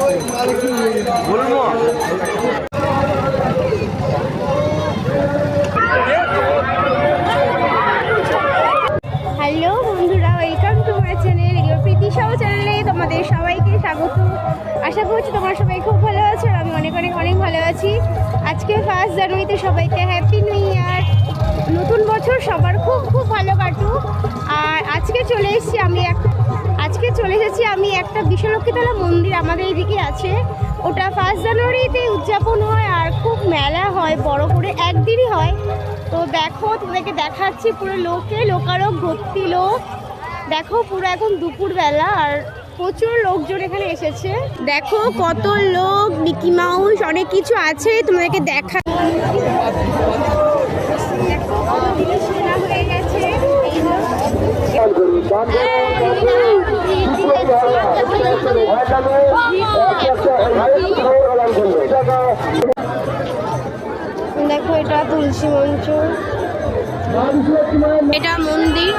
Hello বন্ধুরা, welcome to my channel প্রীতি সাউ চ্যানেলে তোমাদের সবাইকে স্বাগত। আশা করছি তোমরা সবাই খুব ভালো আছো আর আমি অনেক অনেক অনেক ভালো আছি। আজকে 1 জানুয়ারিতে সবাইকে হ্যাপি নিউ ইয়ার, নতুন বছর সবার খুব খুব ভালো কাটুক। আর আজকে চলে এসেছি আমি একটা বিশ্বলক্ষ্মীতলা মন্দির আমাদের এইদিকে আছে, ওটা 1 জানুয়ারিতে উদযাপন হয় আর খুব মেলা হয়, বড় করে একদিনই হয়। তো দেখো, তোমাদেরকে দেখাচ্ছি, পুরো লোকারক ভর্তি লোক। দেখো পুরো এখন দুপুরবেলা আর প্রচুর লোকজন এখানে এসেছে। দেখো কত লোক, মিকি মাউস অনেক কিছু আছে, তোমাদেরকে দেখা। দেখো কত জিনিস কেনা হয়ে গেছে। দেখো এটা তুলসী মঞ্চ, এটা মন্দির।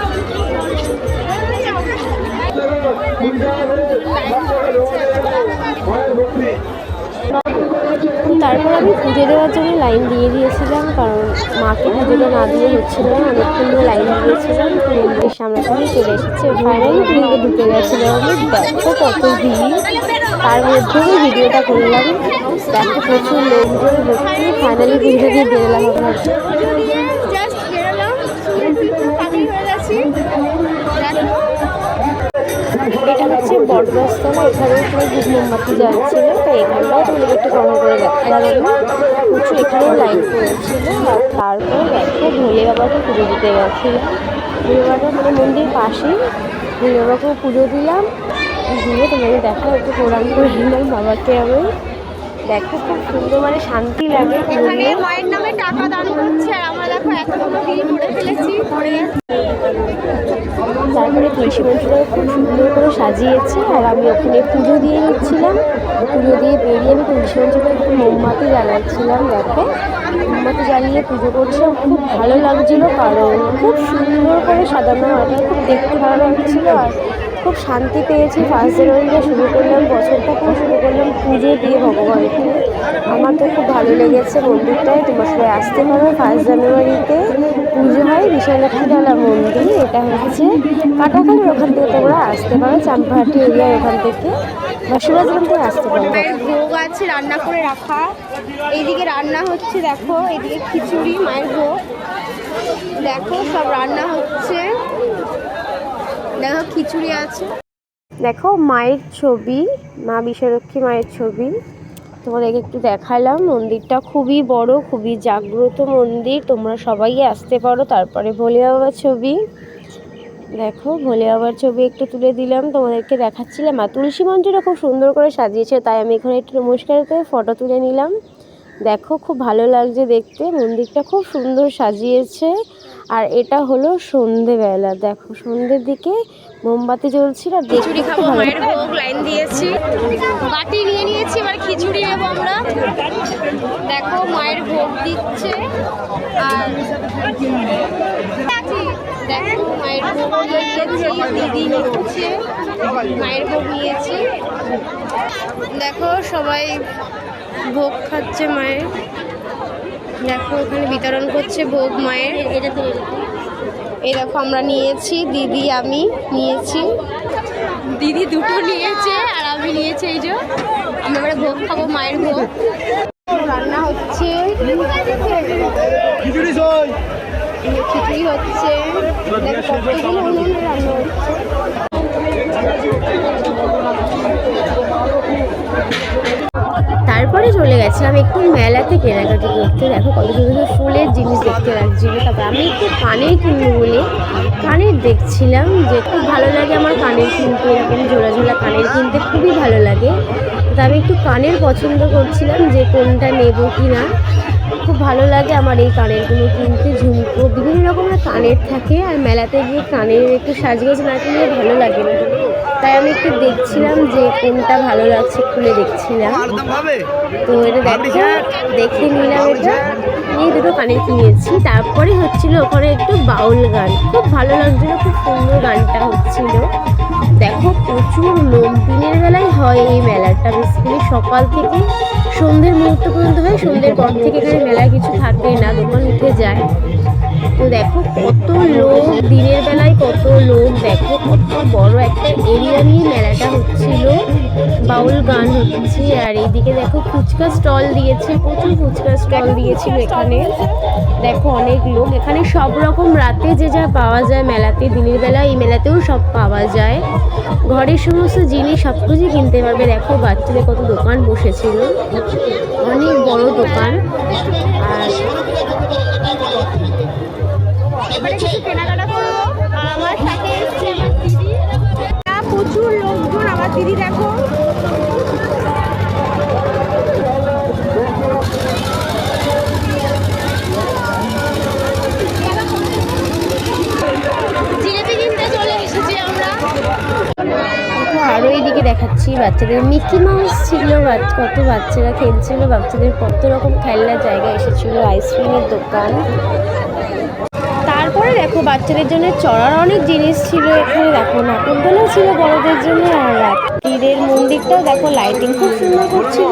তারপর আমি পুজো দেওয়ার জন্য লাইন দিয়ে দিয়েছিলাম, কারণ মাকে পুজোটা না দিয়ে হচ্ছিল না, অনেকক্ষণ ধরে লাইন দিয়েছিলাম। মন্দিরের সামনাসামনি চলে এসেছে, ফাইনালি পুজোতে ঢুকে গেছিলাম আমি। দেখো কত ভিড়, তার মধ্যে আমি ভিডিওটা করলাম। দেখো প্রচুর লোকজন ভর্তি, ফাইনালি পুজো দিয়ে বেরোলাম আমার। এটা হচ্ছে বটগাছতলা, এখানে পুরো ধূপ মোমবাতি জ্বালছিল, তাই এখানটাও তোমাদের একটু কভার করে দেখালাম। প্রচুর এখানেও লাইন পড়েছিল। আর তারপর দেখো ভোলে বাবাকে পুজো দিতে গেছিলাম। ভোলে বাবা মানে মন্দির পাশেই, ভোলে বাবাকেও পুজো দিলাম, দিয়ে তোমাদের দেখা একটু প্রণাম করে দিলাম বাবাকে আমি। দেখো খুব সুন্দর, মানে শান্তি লাগে। মায়ের নামে টাকা দান করছে আর আমরা দেখো এখনো ভিড় করে ফেলেছি। তারপরে তুলসী মঞ্চটা খুব সুন্দর করে সাজিয়েছে আর আমি ওখানে পুজো দিয়ে নিচ্ছিলাম। পুজো দিয়ে বেরিয়ে আমি তুলসী মঞ্চটা একটু মোমবাতি জ্বালাচ্ছিলাম। দেখো মোমবাতি জ্বালিয়ে পুজো করছিলাম, খুব ভালো লাগছিলো, কারণ খুব সুন্দর করে সাজানো হয়, খুব দেখতে ভালো লাগছিলো আর খুব শান্তি পেয়েছি। 1 জানুয়ারিটা শুরু করলাম, বছরটা পুরো শুরু করলাম পুজো দিয়ে ভগবানকে। আমার তো খুব ভালো লেগেছে মন্দিরটায়। তোমরা সবাই আসতে পারো, 1 জানুয়ারিতে পুজো হয় বিশ্বলক্ষ্মীতলা মন্দির। এটা হচ্ছে কাটাখালির ওখান থেকে তোমরা আসতে পারো, চাম্পাহাটি এরিয়ার ওখান থেকে বা সুরাজগঞ্জ থেকে আসতে পারো। মায়ের ভোগ আছে রান্না করে রাখা, এইদিকে রান্না হচ্ছে, দেখো এইদিকে খিচুড়ি, মায়ের ভোগ, দেখো সব রান্না হচ্ছে। দেখো খিচুড়ি আছে, দেখো মায়ের ছবি, মা বিশ্বলক্ষ্মী মায়ের ছবি তোমাদেরকে একটু দেখালাম। মন্দিরটা খুবই বড়, খুবই জাগ্রত মন্দির, তোমরা সবাই আসতে পারো। তারপরে ভোলে বাবার ছবি, দেখো ভোলে বাবার ছবি একটু তুলে দিলাম, তোমাদেরকে দেখাচ্ছিলাম। আর তুলসী মঞ্চটা খুব সুন্দর করে সাজিয়েছে, তাই আমি এখানে একটু নমস্কার করে ফটো তুলে নিলাম। দেখো খুব ভালো লাগছে দেখতে, মন্দিরটা খুব সুন্দর সাজিয়েছে। আর এটা হলো সন্ধেবেলা, দেখো সন্ধ্যের দিকে মোমবাতি জ্বলছিল আর খিচুড়ি খাবো। মায়ের ভোগ লাইন দিয়েছি, বাটি নিয়ে নিয়েছি, এবার খিচুড়ি নেবো আমরা। দেখো মায়ের ভোগ দিচ্ছে আর দেখো মায়ের ভোগ নিয়েছি, দিদি নিচ্ছে, মায়ের ভোগ নিয়েছি। দেখো সবাই ভোগ খাচ্ছে মায়ের, দেখো ওখানে বিতরণ করছে ভোগ মায়ের। এই দেখো আমরা নিয়েছি, দিদি আমি নিয়েছি, দিদি দুটো নিয়েছে আর আমি নিয়েছি। এই যে আমরা এবারে ভোগ খাবো, মায়ের ভোগ। রান্না হচ্ছে, খিচুড়ি হচ্ছে, দেখো কতগুলো উনুনে রান্না হচ্ছে। তারপরে চলে গেছিলাম একটু মেলাতে কেনাকাটি করতে। দেখো কত সুন্দর ফুলের জিনিস দেখতে লাগছিল। তারপর আমি একটু কানের কিনবো বলে কানের দেখছিলাম, যে খুব ভালো লাগে আমার কানের কিনতে, এরকম ঝোলা ঝোলা কানের কিনতে খুবই ভালো লাগে। তো আমি একটু কানের পছন্দ করছিলাম যে কোনটা নেব কি না। খুব ভালো লাগে আমার এই কানেরগুলো কিনতে, ঝুমকো বিভিন্ন রকমের কানের থাকে, আর মেলাতে গিয়ে কানের একটু সাজগোজ না কিনলে ভালো লাগে না। তাই আমি একটু দেখছিলাম যে কোনটা ভালো লাগছে, খুলে দেখছিলাম। তো এটা দেখে নিলাম, এটা নিয়ে দুটো কানের কিনেছি। তারপরে হচ্ছিল ওখানে একটু বাউল গান, খুব ভালো লাগছিলো, খুব সুন্দর গানটা হচ্ছিল। দেখো প্রচুর লোক, দিনের বেলায় হয় এই মেলাটা, বেসিক্যালি সকাল থেকে সন্ধ্যের মুহূর্ত পর্যন্ত হয়। সন্ধ্যের পর থেকে এখানে মেলা কিছু থাকে না, দোকান উঠে যায়। তো দেখো কত লোক, দিনের বেলায় কত লোক, দেখো কত বড় একটা এরিয়া নিয়ে মেলাটা হচ্ছিল, বাউল গান হচ্ছে। আর এইদিকে দেখো ফুচকা স্টল দিয়েছে, প্রচুর ফুচকা স্টল দিয়েছিল এখানে। দেখো অনেক লোক, এখানে সব রকম রাতে যে যা পাওয়া যায় মেলাতে, দিনের বেলা এই মেলাতেও সব পাওয়া যায়। ঘরের সমস্ত জিনিস সব কিছুই কিনতে পারবে। দেখো বাচ্চাদের কত দোকান বসেছিল, অনেক বড় দোকান। আর এবারে কিছু কেনাকাটা করবো। আর আমার সাথে এসছে আমার দিদি, প্রচুর লোকজন। আমার দিদি দেখো জিলেপি কিনতে চলে এসেছি আমরা। দেখো আরও এইদিকে দেখাচ্ছি বাচ্চাদের মিকি মাউস ছিল, কত বাচ্চারা খেলছিল, বাচ্চাদের কত রকম খেলনার জায়গা এসেছিল, আইসক্রিমের দোকান। তারপরে দেখো বাচ্চাদের জন্য চড়ার অনেক জিনিস ছিল এখানে। দেখো নাগরদোলা ছিল বড়দের জন্য। আর রাত্রিরের মন্দিরটাও দেখো লাইটিং খুব সুন্দর করছিল।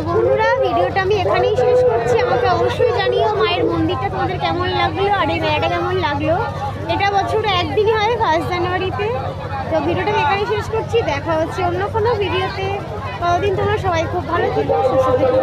বন্ধুরা, ভিডিওটা আমি এখানেই শেষ করছি। আমাকে অবশ্যই জানিও মায়ের মন্দিরটা তোমাদের কেমন লাগলো আর এই মেলাটা কেমন লাগলো। এটা বছরে একদিনই হয়, 1 জানুয়ারিতে। তো ভিডিওটা আমি এখানেই শেষ করছি। দেখা হচ্ছে অন্য কোনো ভিডিওতে। ততদিন তোমরা সবাই খুব ভালো থেকো, সুস্থ থেকো।